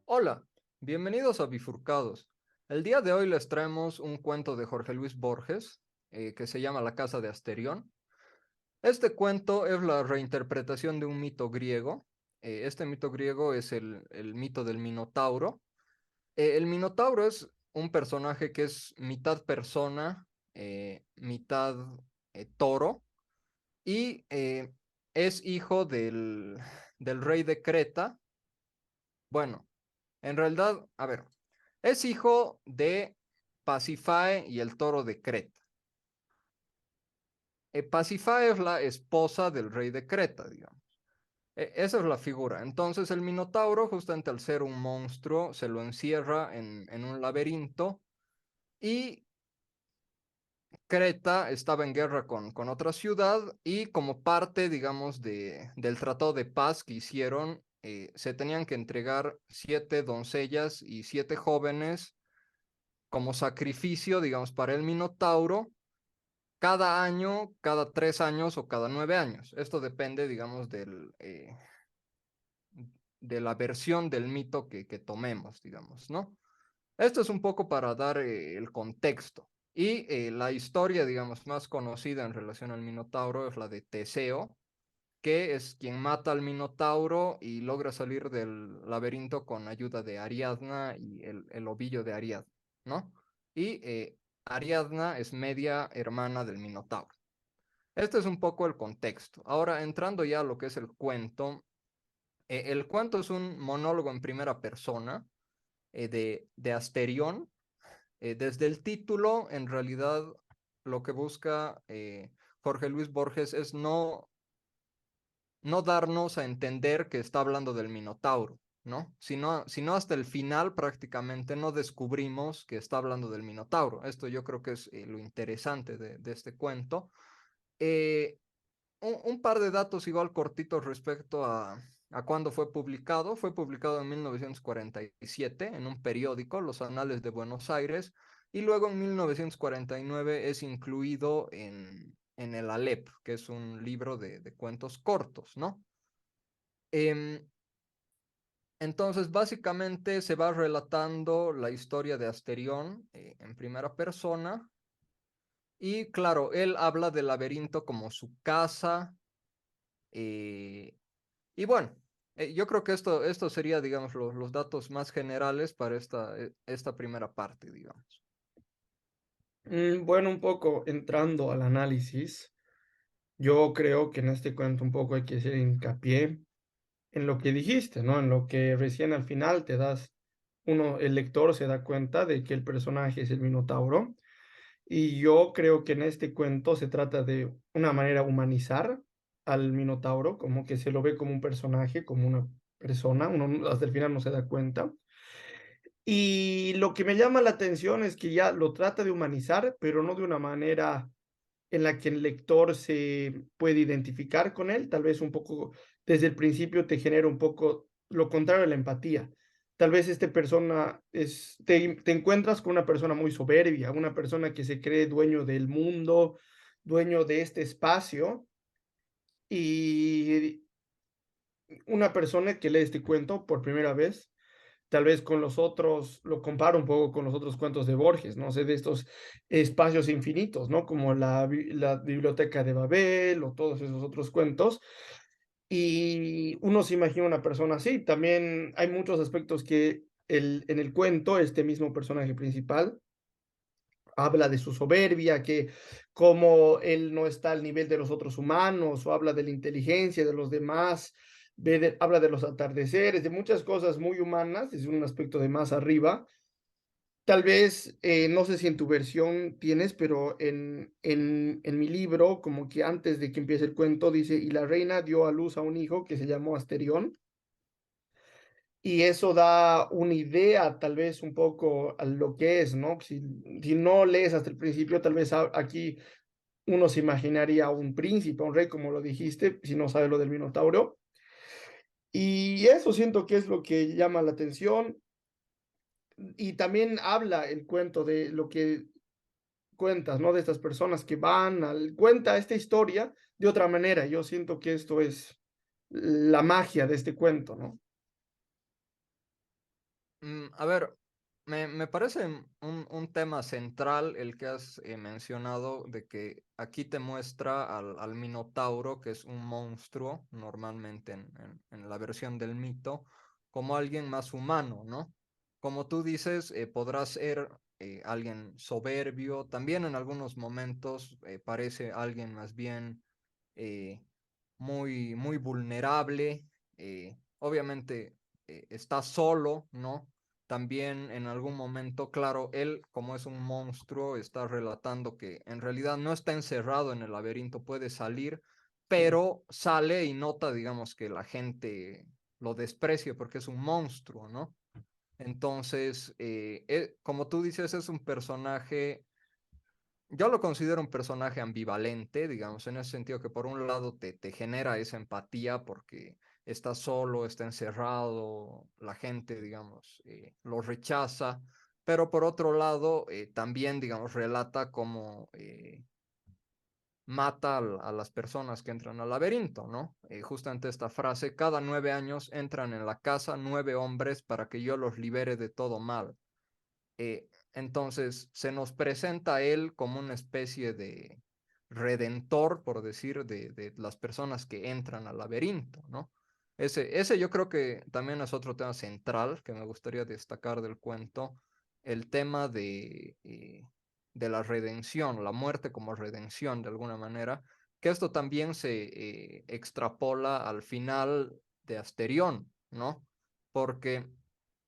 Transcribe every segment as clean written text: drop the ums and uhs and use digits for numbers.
Hola, bienvenidos a Bifurcados. El día de hoy les traemos un cuento de Jorge Luis Borges que se llama La Casa de Asterión. Este cuento es la reinterpretación de un mito griego. Este mito griego es el mito del Minotauro. El Minotauro es un personaje que es mitad persona, mitad toro y es hijo del rey de Creta. Bueno, en realidad, a ver, es hijo de Pasifae y el toro de Creta. Pasifae es la esposa del rey de Creta, digamos. Esa es la figura. Entonces el Minotauro, justamente al ser un monstruo, se lo encierra en un laberinto y Creta estaba en guerra con otra ciudad y como parte, digamos, del tratado de paz que hicieron, se tenían que entregar 7 doncellas y 7 jóvenes como sacrificio, digamos, para el Minotauro cada año, cada 3 años o cada 9 años. Esto depende, digamos, de la versión del mito que tomemos, digamos, ¿no? Esto es un poco para dar el contexto. Y la historia, digamos, más conocida en relación al Minotauro es la de Teseo, que es quien mata al Minotauro y logra salir del laberinto con ayuda de Ariadna y el ovillo de Ariadna, ¿no? Y Ariadna es media hermana del Minotauro. Este es un poco el contexto. Ahora, entrando ya a lo que es el cuento es un monólogo en primera persona de Asterión. Desde el título, en realidad, lo que busca Jorge Luis Borges es no darnos a entender que está hablando del Minotauro, ¿no? Sino hasta el final prácticamente no descubrimos que está hablando del Minotauro. Esto yo creo que es lo interesante de este cuento. Eh, un par de datos igual cortitos respecto a cuándo fue publicado. Fue publicado en 1947 en un periódico, Los Anales de Buenos Aires, y luego en 1949 es incluido en el Alep, que es un libro de cuentos cortos, ¿no? Em, entonces, básicamente se va relatando la historia de Asterión en primera persona. Y claro, él habla del laberinto como su casa. eh, Y bueno, yo creo que esto sería, digamos, los datos más generales para esta primera parte, digamos. Bueno, un poco entrando al análisis, yo creo que en este cuento un poco hay que hacer hincapié en lo que dijiste, ¿no? En lo que recién al final el lector se da cuenta de que el personaje es el Minotauro. Y yo creo que en este cuento se trata de una manera humanizar al Minotauro, como que se lo ve como un personaje, como una persona, uno hasta el final no se da cuenta. Y lo que me llama la atención es que ya lo trata de humanizar, pero no de una manera en la que el lector se puede identificar con él, tal vez un poco desde el principio te genera un poco lo contrario de la empatía. Tal vez te encuentras con una persona muy soberbia, una persona que se cree dueño del mundo, dueño de este espacio, y una persona que lee este cuento por primera vez tal vez con los otros, lo comparo un poco con los otros cuentos de Borges, no sé, de estos espacios infinitos, ¿no? Como la Biblioteca de Babel o todos esos otros cuentos. Y uno se imagina una persona así. También hay muchos aspectos que en el cuento, este mismo personaje principal habla de su soberbia, que como él no está al nivel de los otros humanos, o habla de la inteligencia de los demás, habla de los atardeceres, de muchas cosas muy humanas, desde un aspecto de más arriba. Tal vez, no sé si en tu versión tienes, pero en mi libro, como que antes de que empiece el cuento, dice, y la reina dio a luz a un hijo que se llamó Asterión, y eso da una idea, tal vez un poco a lo que es, ¿no? Si no lees hasta el principio, tal vez aquí uno se imaginaría a un príncipe, a un rey, como lo dijiste, si no sabe lo del Minotauro. Y eso siento que es lo que llama la atención. Y también habla el cuento de lo que cuentas, ¿no? De estas personas que cuenta esta historia de otra manera. Yo siento que esto es la magia de este cuento, ¿no? A ver, me parece un tema central el que has mencionado de que aquí te muestra al Minotauro, que es un monstruo normalmente en la versión del mito, como alguien más humano, ¿no? Como tú dices, podrá ser alguien soberbio, también en algunos momentos parece alguien más bien eh, muy vulnerable, obviamente está solo, ¿no? También en algún momento, claro, él como es un monstruo, está relatando que en realidad no está encerrado en el laberinto, puede salir, pero sale y nota, digamos, que la gente lo desprecia porque es un monstruo, ¿no? Entonces, como tú dices, es un personaje, yo lo considero un personaje ambivalente, digamos, en ese sentido que por un lado te genera esa empatía porque está solo, está encerrado, la gente, digamos, lo rechaza, pero por otro lado también, digamos, relata cómo mata a las personas que entran al laberinto, ¿no? Justamente esta frase, cada 9 años entran en la casa 9 hombres para que yo los libere de todo mal. Entonces se nos presenta a él como una especie de redentor, por decir, de las personas que entran al laberinto, ¿no? Ese yo creo que también es otro tema central que me gustaría destacar del cuento, el tema de la redención, la muerte como redención de alguna manera, que esto también se extrapola al final de Asterión, ¿no? Porque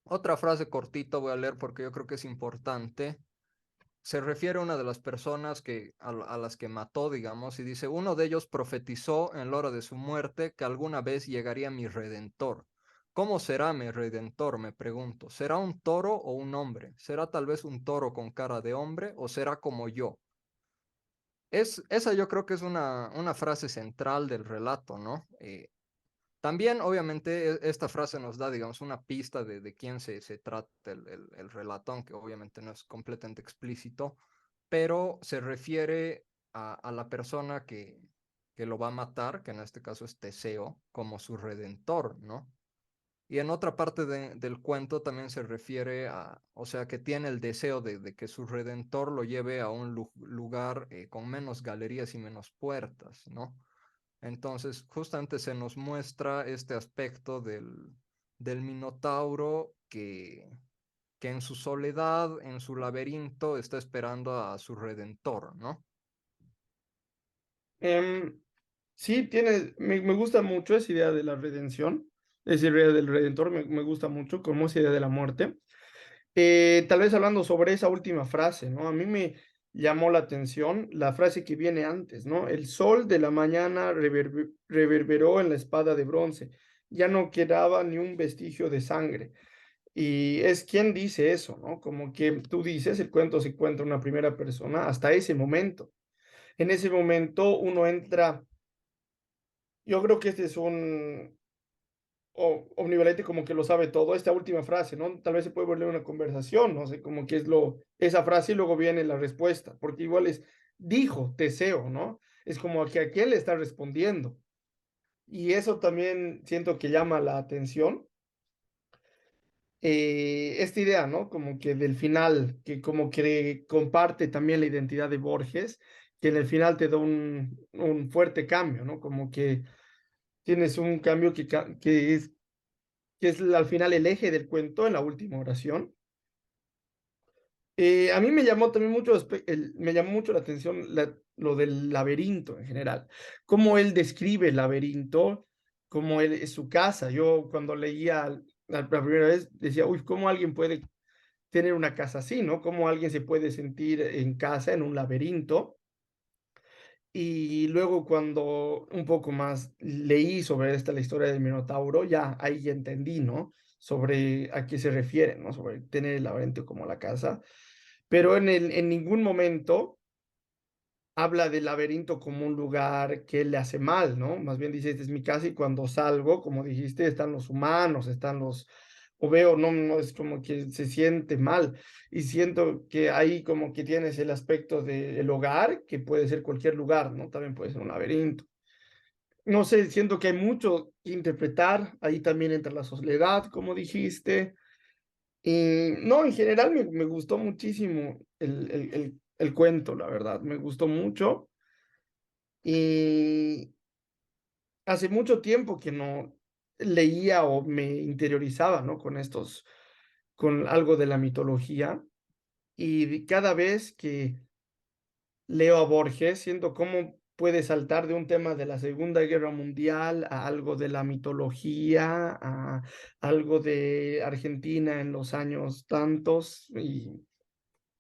otra frase cortita voy a leer porque yo creo que es importante. Se refiere a una de las personas a las que mató, digamos, y dice, uno de ellos profetizó en la hora de su muerte que alguna vez llegaría mi redentor. ¿Cómo será mi redentor? Me pregunto. ¿Será un toro o un hombre? ¿Será tal vez un toro con cara de hombre o será como yo? Esa yo creo que es una frase central del relato, ¿no? También, obviamente, esta frase nos da, digamos, una pista de quién se trata el relato, aunque obviamente no es completamente explícito, pero se refiere a la persona que lo va a matar, que en este caso es Teseo, como su redentor, ¿no? Y en otra parte del cuento también se refiere o sea, que tiene el deseo de que su redentor lo lleve a un lugar con menos galerías y menos puertas, ¿no? Entonces, justamente se nos muestra este aspecto del Minotauro que en su soledad, en su laberinto, está esperando a su redentor, ¿no? Em, sí, me gusta mucho esa idea de la redención, esa idea del redentor, me gusta mucho como esa idea de la muerte. Tal vez hablando sobre esa última frase, ¿no? A mí me llamó la atención la frase que viene antes, ¿no? El sol de la mañana reverberó en la espada de bronce, ya no quedaba ni un vestigio de sangre. Y es quien dice eso, ¿no? Como que tú dices, el cuento se cuenta en una primera persona hasta ese momento. En ese momento uno entra, yo creo que este es un omnivalente como que lo sabe todo, esta última frase, ¿no? Tal vez se puede volver una conversación, no sé, como que es esa frase y luego viene la respuesta, porque igual dijo Teseo, ¿no? Es como que a quién le está respondiendo. Y eso también siento que llama la atención, esta idea, ¿no? Como que del final, que como que comparte también la identidad de Borges, que en el final te da un fuerte cambio, ¿no? Como que tienes un cambio que es al final el eje del cuento en la última oración. A mí me llamó también me llamó mucho la atención lo del laberinto en general, cómo él describe el laberinto, cómo él es su casa. Yo cuando leía la primera vez decía, uy, ¿cómo alguien puede tener una casa así, ¿no? ¿Cómo alguien se puede sentir en casa en un laberinto? Y luego cuando un poco más leí sobre la historia del Minotauro, ya ahí ya entendí, ¿no? Sobre a qué se refiere, ¿no? Sobre tener el laberinto como la casa. Pero en ningún momento habla del laberinto como un lugar que le hace mal, ¿no? Más bien dice, esta es mi casa y cuando salgo, como dijiste, están los humanos, están o veo, no, no es como que se siente mal. Y siento que ahí como que tienes el aspecto del hogar, que puede ser cualquier lugar, ¿no? También puede ser un laberinto. No sé, siento que hay mucho que interpretar. Ahí también entra la soledad, como dijiste. Y no, en general me gustó muchísimo el cuento, la verdad. Me gustó mucho. Y hace mucho tiempo que no leía o me interiorizaba, ¿no? Con estos, con algo de la mitología. Y cada vez que leo a Borges, siento cómo puede saltar de un tema de la Segunda Guerra Mundial a algo de la mitología, a algo de Argentina en los años tantos, y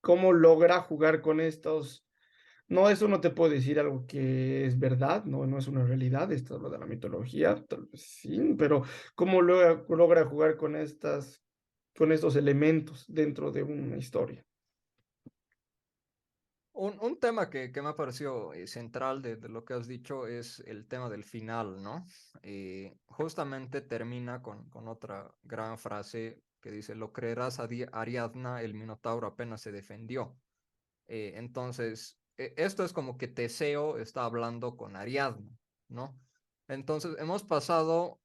cómo logra jugar con estos. No, eso no te puedo decir algo que es verdad, no, no es una realidad, esto es lo de la mitología, tal vez sí, pero cómo logra jugar con estas, con estos elementos dentro de una historia. Un tema que me ha parecido central de lo que has dicho es el tema del final, ¿no? Justamente termina con otra gran frase que dice, lo creerás, Ariadna, el Minotauro apenas se defendió. Entonces, esto es como que Teseo está hablando con Ariadna, ¿no? Entonces, hemos pasado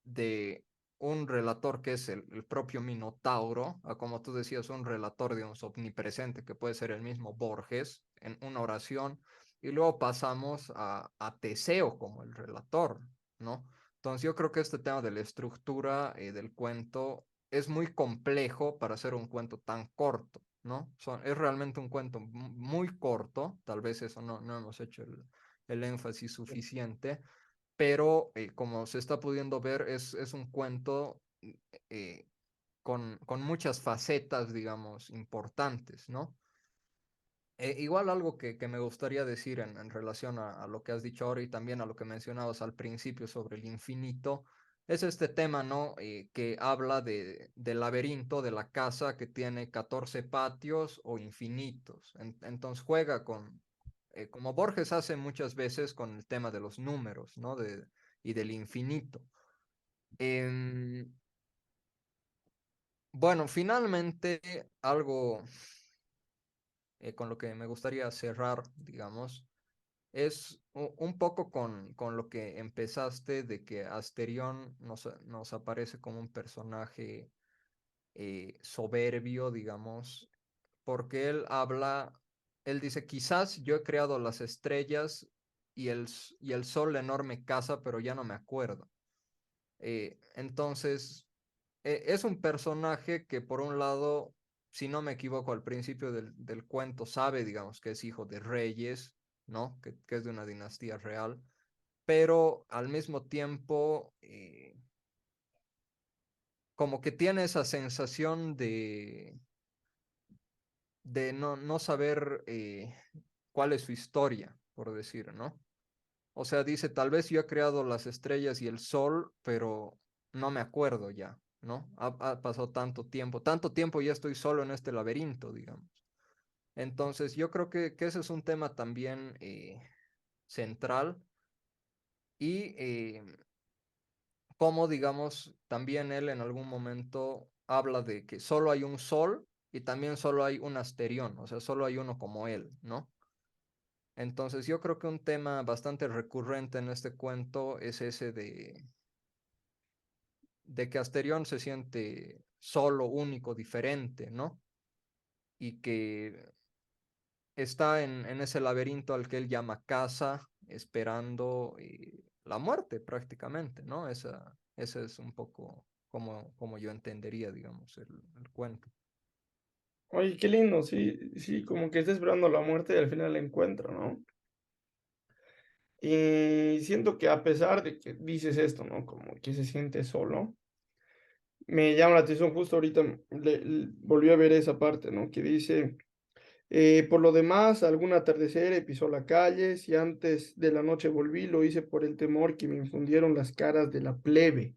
de un relator que es el propio Minotauro, a como tú decías, un relator de un omnipresente que puede ser el mismo Borges en una oración, y luego pasamos a Teseo como el relator, ¿no? Entonces, yo creo que este tema de la estructura del cuento es muy complejo para hacer un cuento tan corto, ¿no? Es realmente un cuento muy corto, tal vez eso no hemos hecho el énfasis suficiente, pero como se está pudiendo ver, es un cuento con muchas facetas, digamos, importantes, ¿no? Igual algo que me gustaría decir en relación a lo que has dicho ahora y también a lo que mencionabas al principio sobre el infinito, es este tema, ¿no? Que habla del laberinto de la casa que tiene 14 patios o infinitos. Entonces juega como Borges hace muchas veces con el tema de los números, ¿no? Y del infinito. Em, bueno, finalmente algo con lo que me gustaría cerrar, digamos es un poco con lo que empezaste de que Asterión nos aparece como un personaje soberbio, digamos, porque él dice, quizás yo he creado las estrellas y el sol la enorme casa, pero ya no me acuerdo. Entonces, es un personaje que por un lado, si no me equivoco, al principio del cuento sabe, digamos, que es hijo de reyes, ¿no? Que es de una dinastía real, pero al mismo tiempo, como que tiene esa sensación de no saber cuál es su historia, por decir, ¿no? O sea, dice, tal vez yo he creado las estrellas y el sol, pero no me acuerdo ya, ¿no? Ha pasado tanto tiempo ya estoy solo en este laberinto, digamos. Entonces, yo creo que ese es un tema también central y como, digamos, también él en algún momento habla de que solo hay un sol y también solo hay un asterión, o sea, solo hay uno como él, ¿no? Entonces, yo creo que un tema bastante recurrente en este cuento es ese de que Asterión se siente solo, único, diferente, ¿no? Y que está en ese laberinto al que él llama casa, esperando la muerte prácticamente, ¿no? Esa es un poco como yo entendería, digamos, el cuento. Oye, qué lindo, sí, sí, como que está esperando la muerte y al final la encuentra, ¿no? Y siento que a pesar de que dices esto, ¿no? Como que se siente solo, me llama la atención justo ahorita, volví a ver esa parte, ¿no? Que dice, por lo demás, algún atardecer pisó la calle, si antes de la noche volví, lo hice por el temor que me infundieron las caras de la plebe.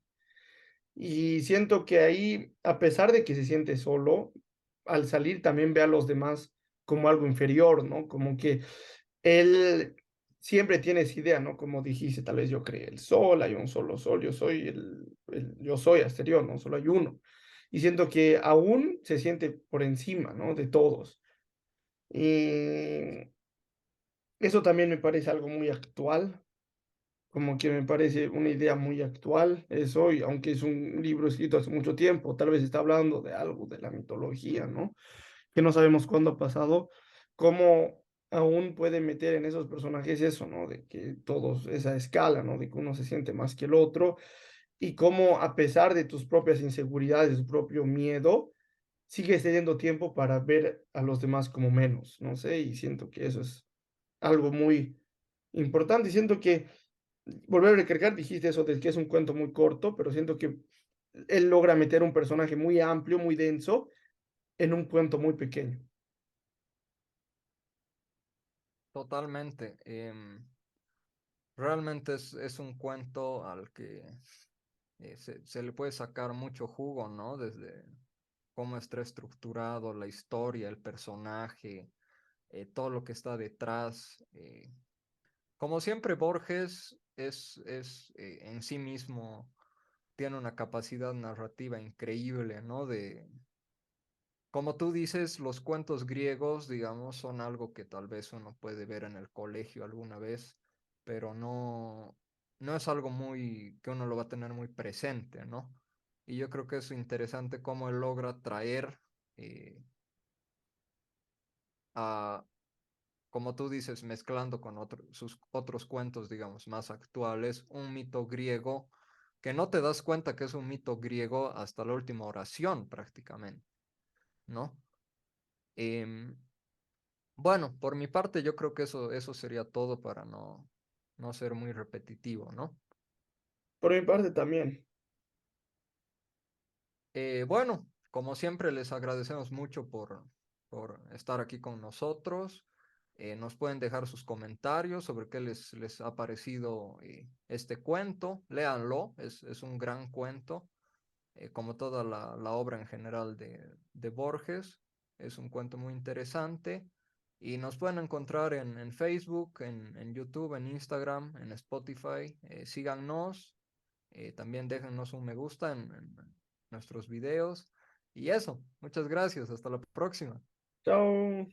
Y siento que ahí, a pesar de que se siente solo, al salir también ve a los demás como algo inferior, ¿no? Como que él siempre tiene esa idea, ¿no? Como dijiste, tal vez yo creé el sol, hay un solo sol, yo soy yo soy Asterión, ¿no? Solo hay uno. y siento que aún se siente por encima, ¿no? De todos. Y eso también me parece algo muy actual, como que me parece una idea muy actual, es hoy, aunque es un libro escrito hace mucho tiempo, tal vez está hablando de algo de la mitología, ¿no? Que no sabemos cuándo ha pasado, cómo aún puede meter en esos personajes eso, ¿no? De que todos, esa escala, ¿no? De que uno se siente más que el otro, y cómo a pesar de tus propias inseguridades, tu propio miedo, sigues teniendo tiempo para ver a los demás como menos, no sé, y siento que eso es algo muy importante, y siento que volver a recargar, dijiste eso de que es un cuento muy corto, pero siento que él logra meter un personaje muy amplio, muy denso, en un cuento muy pequeño. Totalmente. Realmente es un cuento al que se le puede sacar mucho jugo, ¿no? Desde cómo está estructurado la historia, el personaje, todo lo que está detrás. Como siempre, Borges es en sí mismo, tiene una capacidad narrativa increíble, ¿no? Como tú dices, los cuentos griegos, digamos, son algo que tal vez uno puede ver en el colegio alguna vez, pero no es algo muy que uno lo va a tener muy presente, ¿no? Y yo creo que es interesante cómo él logra traer eh, a, como tú dices, mezclando con sus otros cuentos, digamos, más actuales, un mito griego que no te das cuenta que es un mito griego hasta la última oración prácticamente, ¿no? Em, Bueno, por mi parte yo creo que eso sería todo para no ser muy repetitivo, ¿no? Por mi parte también. Bueno, como siempre les agradecemos mucho por estar aquí con nosotros. Nos pueden dejar sus comentarios sobre qué les ha parecido este cuento. Léanlo, es un gran cuento, como toda la obra en general de Borges. Es un cuento muy interesante. Y nos pueden encontrar en Facebook, en YouTube, en Instagram, en Spotify. Síganos. También déjennos un me gusta en nuestros videos. Y eso, muchas gracias. Hasta la próxima. Chao.